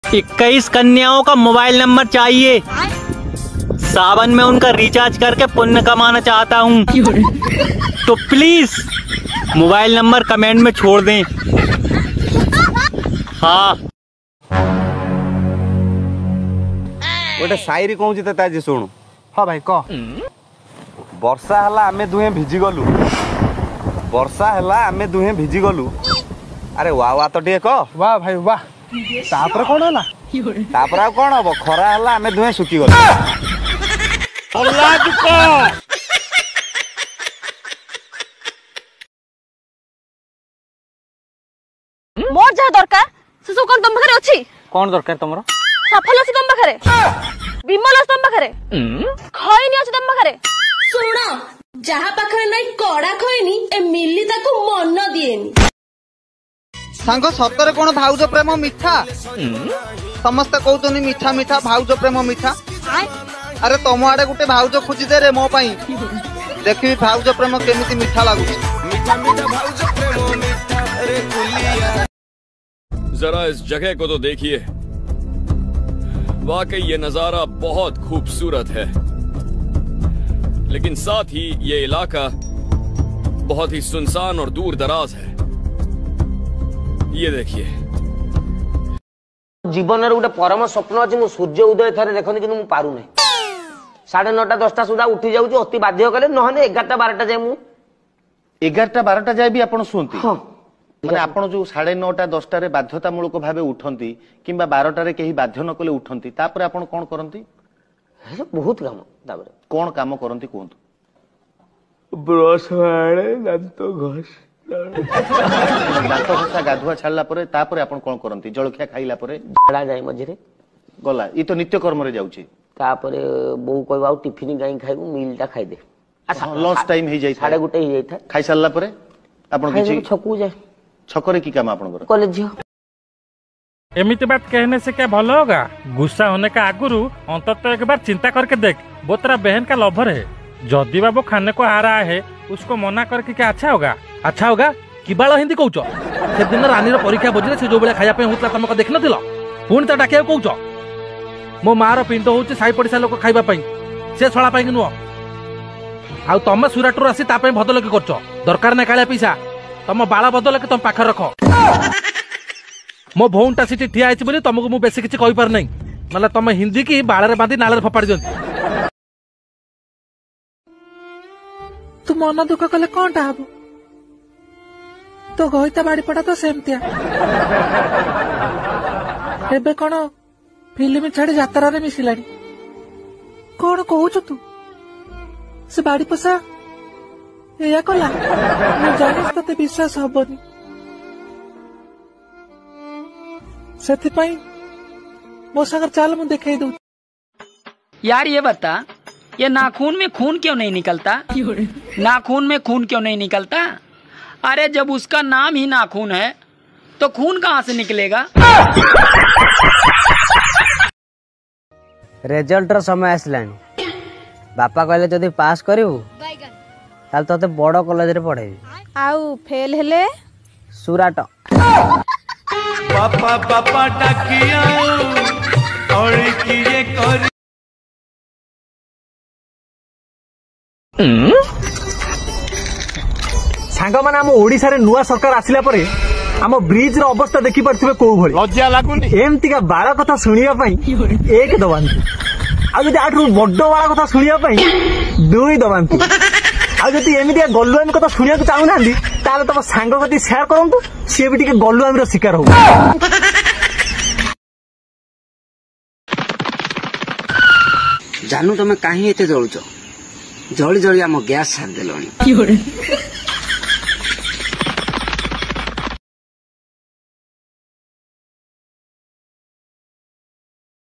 21 कन्याओं का mobile number चाहिए। सावन में उनका रिचार्ज करके पुण्य कमाना चाहता हूँ, तो प्लीज मोबाइल नंबर कमेंट में छोड़ दें। हाँ गोटे शायरी कहूँ ताजी शुणु। हाँ भाई कह। वर्षा हला आमे दुहे भिजी गलु, वर्षा हला आमे दुहे भिजी गलु। अरे वाह वाह तो टे कह। वाह भाई वाह। तापर कौन होला? तापर आ कौन हबो, खरा हला आमे दुहे सुखी गलु। मोर जा दरकार से सब कोन तुम पाखरे अछि? कौन दरकार तमरो? सफल अछि तुम पाखरे, विमल अछि तुम पाखरे, खैनी अछि तुम पाखरे। सुनो जहा पाखरे नै कड़ा खैनी ए मिली ताको मन दिएनी। सांग सतरे कोन भाउज प्रेम मिठा? समस्त कहउतनी मिठा मिठा भाउज प्रेम मिठा। अरे तुम आड़े गुटे भाउज खोजी दे रे मो पई, देखि भाउज प्रेम केमिति मिठा लागुछि। जरा इस जगह को तो देखिए, वाकई ये नजारा बहुत खूबसूरत है, लेकिन साथ ही ये इलाका बहुत ही सुनसान और दूर दराज है। ये देखिए, जीवन गोटे परम स्वप्न अच्छे मु सूर्य उदय थे देखनी कि पारू ना 9:30 10टा सुधा उठी जाऊँ अति बाध्य कले ना 11टा 12टा जाए मु 11टा 12टा जाए भी आपण सुनती। हाँ माने आपण जो 9:30 10टा रे बाध्यतामूलक भावे उठंती किंबा 12टा रे केही बाध्य न कले उठंती, तापर आपण कोन करंती? बहुत काम तापर कोन काम करंती कोंतु? ब्रश आड़े दांत घस दांत घसा गाधुआ छाड़ला परे तापर आपण कोन करंती? जलखिया खाइला परे झाड़ा जाए मझे गला ई तो नित्य कर्म रे जाउची। तापर बो कहबा टिफिन गाई खाइबू मील टा खाइ दे। अच्छा लंच टाइम ही जाई 1:30 ही जाई था। खाइ सारला परे आपण किछि छकू जाए। छकरे की काम आपण कर? कॉलेज झियो। एमिति बात कहने से क्या भला होगा? गुस्सा होने का आगुरु अंततः एक बार चिंता करके देख, वो तेरा बहन का लवर है। जदि बाबू खाने को आ रहा है उसको मना करके क्या अच्छा होगा? अच्छा होगा कि बाल हिंदी कहूच से दिन रानी परीक्षा बजरे से जो बेला खाया होता तुमको देख न पुणी तो डाकिया कहूच मो मार पिंड हूँ साई पड़िशा लोक खाइबा से छड़ा पाई नुह आ तुम सुराटू आसी भदलकी कर दरकार ना कालिया पैसा तुम बाला बदल के तुम पाखे रख। मो भौणटा सीटी ठिया होती तुमको मुझे बेसी किसी कहींपार नहीं ना तुम हिंदी की बाड़े बांधी नाले फपाड़ी दिखती। तू मन दुख कले कौन हम तो गईता बाड़ी पड़ा तो सेमतिया एबे कौन फिल्म छाड़ी यात्रा रे मिसिलानी कौन कहूच तू? से बाड़ी पोसा या कला जानिस तते विश्वास हबनी सेथिपाई मो सागर चाल मु देखाई दू। यार ये बता, ये नाखून में खून क्यों नहीं निकलता? नाखून में खून क्यों नहीं निकलता? अरे जब उसका नाम ही नाखून है तो खून कहाँ से निकलेगा? रिजल्ट रो समय आसलानी बापा कहले जदि पास करिवु ताल तते बड़ कॉलेज रे पढ़ेबी आउ फेल हेले सुराट पापा पापा डाकिया और किए कर सांग माने हम ओडिसा रे नुआ सरकार आसिला परे हम ब्रिज रो अवस्था देखि परथिबे को भली लज्जा लागुनी एमती का बाला कथा सुनिया पई एक दबांती आ जदि आठु बड्डो बाला कथा सुनिया पई दुई दबांती आ जदि एमिति गल्लुआमी कथा सुनिया चाहू नांदी ताले तम सांग कति शेयर करंतु से भी टिके गल्लुआमी रो शिकार हो। जानू तुम कहीं एते जळुच जळी जळी आम गैस छाड़ देलनी।